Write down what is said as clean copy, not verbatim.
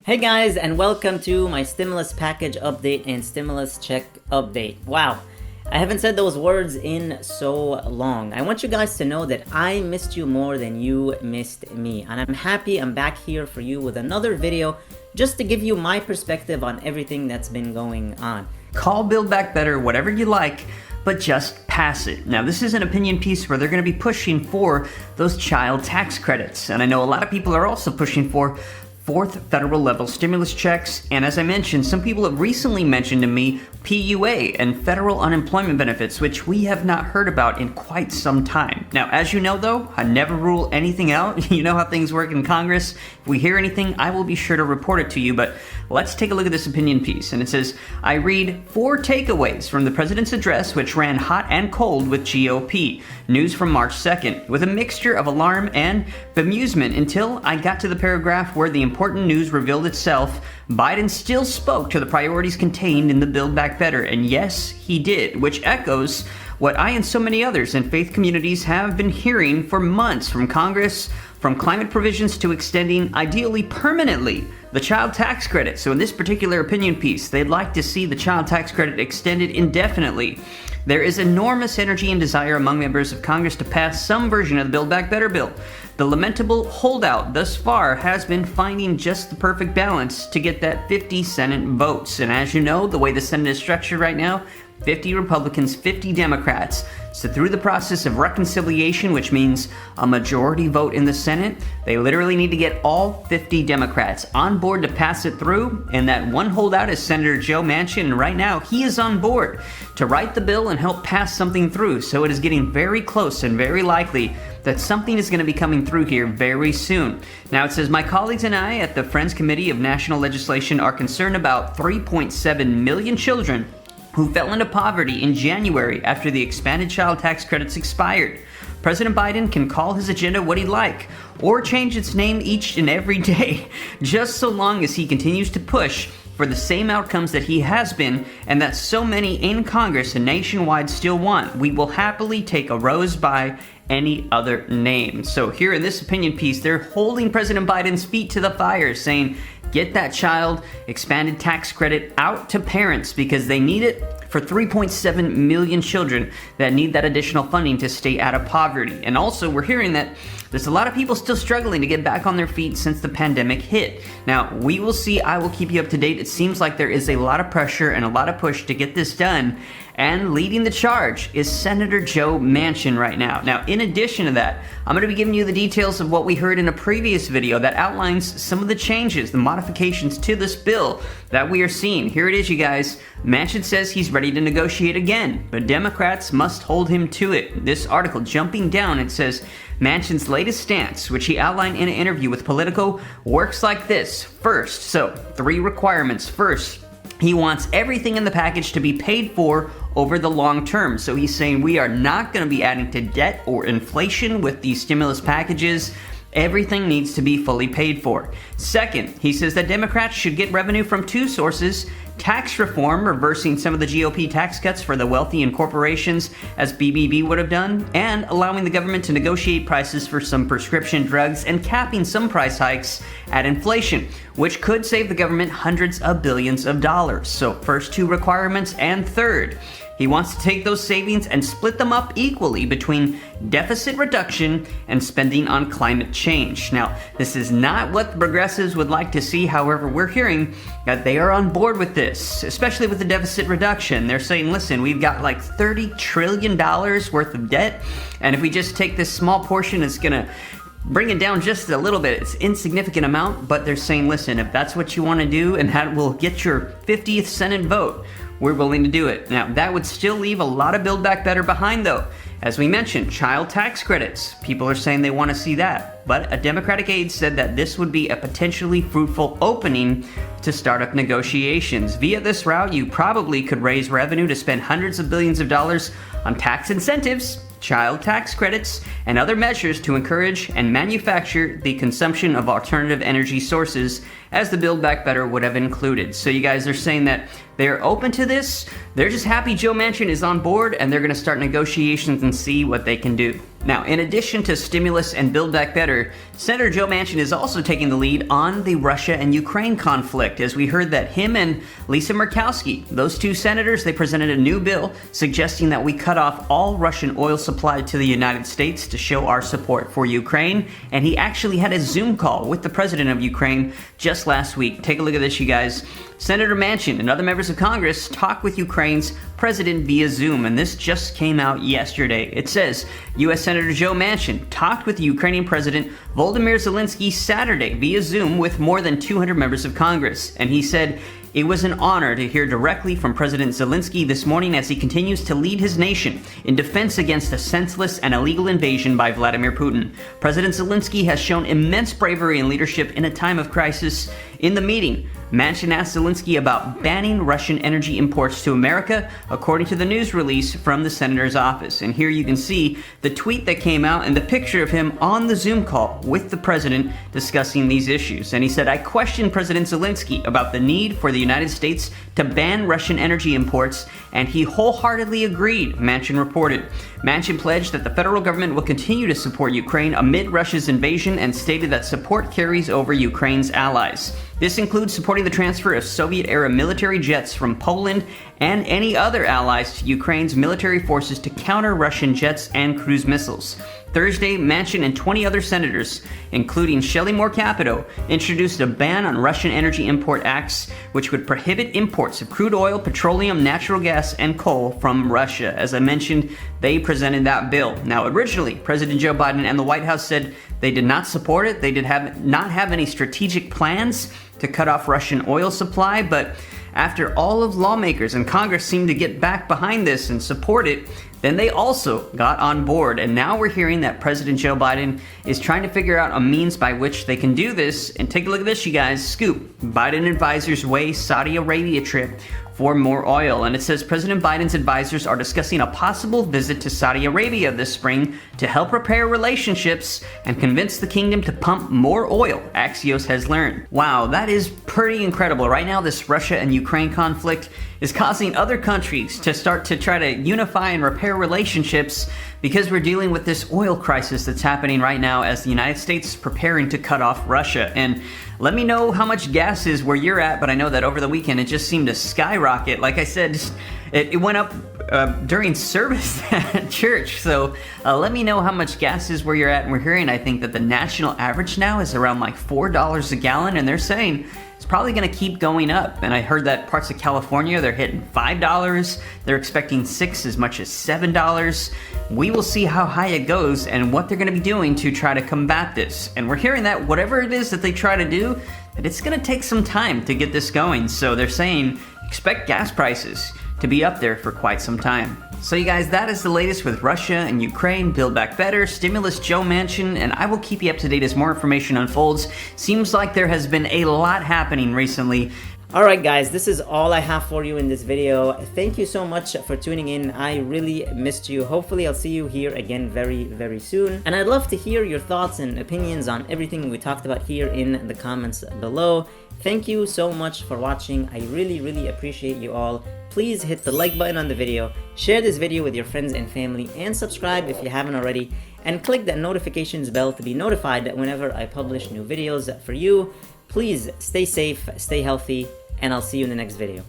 Hey guys, and welcome to my stimulus package update and stimulus check update. Wow, I haven't said those words in so long. I want you guys to know that I missed you more than you missed me, and I'm happy I'm back here for you with another video just to give you my perspective on everything that's been going on. Call Build Back Better whatever you like, but just pass it. Now, this is an opinion piece where they're going to be pushing for those child tax credits, and I know a lot of people are also pushing for fourth federal level stimulus checks, and as I mentioned, some people have recently mentioned to me PUA and federal unemployment benefits, which we have not heard about in quite some time. Now, as you know though, I never rule anything out. You know how things work in Congress. If we hear anything, I will be sure to report it to you, but let's take a look at this opinion piece. And it says, I read 4 takeaways from the president's address, which ran hot and cold with GOP. News from March 2nd, with a mixture of alarm and bemusement until I got to the paragraph where the important news revealed itself. Biden still spoke to the priorities contained in the Build Back Better, and yes, he did, which echoes what I and so many others in faith communities have been hearing for months from Congress, from climate provisions to extending, ideally permanently, the child tax credit. So in this particular opinion piece, they'd like to see the child tax credit extended indefinitely. There is enormous energy and desire among members of Congress to pass some version of the Build Back Better bill. The lamentable holdout thus far has been finding just the perfect balance to get that 50 Senate votes. And as you know, the way the Senate is structured right now, 50 Republicans, 50 Democrats. So through the process of reconciliation, which means a majority vote in the Senate, they literally need to get all 50 Democrats on board to pass it through. And that one holdout is Senator Joe Manchin. And right now, he is on board to write the bill and help pass something through. So it is getting very close and very likely that something is going to be coming through here very soon. Now it says, my colleagues and I at the Friends Committee of National Legislation are concerned about 3.7 million children who fell into poverty in January after the expanded child tax credits expired. President Biden can call his agenda what he'd like, or change its name each and every day, just so long as he continues to push for the same outcomes that he has been, and that so many in Congress and nationwide still want. We will happily take a rose by any other name. So here in this opinion piece, they're holding President Biden's feet to the fire, saying, get that child expanded tax credit out to parents because they need it for 3.7 million children that need that additional funding to stay out of poverty. And also, we're hearing that there's a lot of people still struggling to get back on their feet since the pandemic hit. Now, we will see. I will keep you up to date. It seems like there is a lot of pressure and a lot of push to get this done. And leading the charge is Senator Joe Manchin right now. Now, in addition to that, I'm going to be giving you the details of what we heard in a previous video that outlines some of the changes, the modifications to this bill that we are seeing. Here it is, you guys. Manchin says he's ready to negotiate again, but Democrats must hold him to it. This article, jumping down, it says, Manchin's latest stance, which he outlined in an interview with Politico, works like this. First, so 3 requirements. First, he wants everything in the package to be paid for over the long term. So he's saying we are not going to be adding to debt or inflation with these stimulus packages. Everything needs to be fully paid for. Second, he says that Democrats should get revenue from 2 sources: tax reform, reversing some of the GOP tax cuts for the wealthy and corporations, as BBB would have done, and allowing the government to negotiate prices for some prescription drugs and capping some price hikes at inflation, which could save the government hundreds of billions of dollars. So first 2 requirements, and third, he wants to take those savings and split them up equally between deficit reduction and spending on climate change. Now, this is not what the progressives would like to see. However, we're hearing that they are on board with this, especially with the deficit reduction. They're saying, listen, we've got like $30 trillion worth of debt, and if we just take this small portion, it's going to bring it down just a little bit. It's an insignificant amount, but they're saying, listen, if that's what you want to do and that will get your 50th Senate vote, we're willing to do it. Now, that would still leave a lot of Build Back Better behind, though. As we mentioned, child tax credits. People are saying they want to see that. But a Democratic aide said that this would be a potentially fruitful opening to start up negotiations. Via this route, you probably could raise revenue to spend hundreds of billions of dollars on tax incentives, child tax credits, and other measures to encourage and manufacture the consumption of alternative energy sources, as the Build Back Better would have included. So you guys are saying that they're open to this. They're just happy Joe Manchin is on board, and they're going to start negotiations and see what they can do. Now, in addition to stimulus and Build Back Better, Senator Joe Manchin is also taking the lead on the Russia and Ukraine conflict, as we heard that him and Lisa Murkowski, those two senators, they presented a new bill suggesting that we cut off all Russian oil supply to the United States to show our support for Ukraine, and he actually had a Zoom call with the president of Ukraine just last week. Take a look at this, you guys. Senator Manchin and other members of Congress talked with Ukraine's president via Zoom, and this just came out yesterday. It says, U.S. Senator Joe Manchin talked with the Ukrainian President Volodymyr Zelensky Saturday via Zoom with more than 200 members of Congress, and he said, it was an honor to hear directly from President Zelensky this morning as he continues to lead his nation in defense against a senseless and illegal invasion by Vladimir Putin. President Zelensky has shown immense bravery and leadership in a time of crisis. In the meeting, Manchin asked Zelensky about banning Russian energy imports to America, according to the news release from the senator's office. And here you can see the tweet that came out and the picture of him on the Zoom call with the president discussing these issues. And he said, I questioned President Zelensky about the need for the United States to ban Russian energy imports, and he wholeheartedly agreed, Manchin reported. Manchin pledged that the federal government will continue to support Ukraine amid Russia's invasion and stated that support carries over Ukraine's allies. This includes supporting the transfer of Soviet-era military jets from Poland and any other allies to Ukraine's military forces to counter Russian jets and cruise missiles. Thursday, Manchin and 20 other senators, including Shelley Moore Capito, introduced a ban on Russian energy import acts, which would prohibit imports of crude oil, petroleum, natural gas, and coal from Russia. As I mentioned, they presented that bill. Now, originally, President Joe Biden and the White House said they did not support it. They did not have any strategic plans to cut off Russian oil supply, but after all of lawmakers and Congress seemed to get back behind this and support it, then they also got on board, and now we're hearing that President Joe Biden is trying to figure out a means by which they can do this. And take a look at this, you guys. Scoop. Biden advisors weigh Saudi Arabia trip for more oil. And it says President Biden's advisors are discussing a possible visit to Saudi Arabia this spring to help repair relationships and convince the kingdom to pump more oil, Axios has learned. Wow, that is pretty incredible. Right now, this Russia and Ukraine conflict is causing other countries to start to try to unify and repair relationships because we're dealing with this oil crisis that's happening right now as the United States is preparing to cut off Russia. And let me know how much gas is where you're at, but I know that over the weekend it just seemed to skyrocket. Like I said, it went up during service at church. So let me know how much gas is where you're at. And we're hearing, I think, that the national average now is around like $4 a gallon, and they're saying it's probably going to keep going up. And I heard that parts of California, they're hitting $5. They're expecting $6, as much as $7. We will see how high it goes and what they're going to be doing to try to combat this. And we're hearing that whatever it is that they try to do, that it's going to take some time to get this going. So they're saying expect gas prices to be up there for quite some time. So you guys, that is the latest with Russia and Ukraine, Build Back Better, stimulus Joe Manchin, and I will keep you up to date as more information unfolds. Seems like there has been a lot happening recently. Alright guys, this is all I have for you in this video. Thank you so much for tuning in. I really missed you. Hopefully I'll see you here again very, very soon. And I'd love to hear your thoughts and opinions on everything we talked about here in the comments below. Thank you so much for watching. I really, really appreciate you all. Please hit the like button on the video, share this video with your friends and family, and subscribe if you haven't already, and click that notifications bell to be notified whenever I publish new videos for you. Please stay safe, stay healthy, and I'll see you in the next video.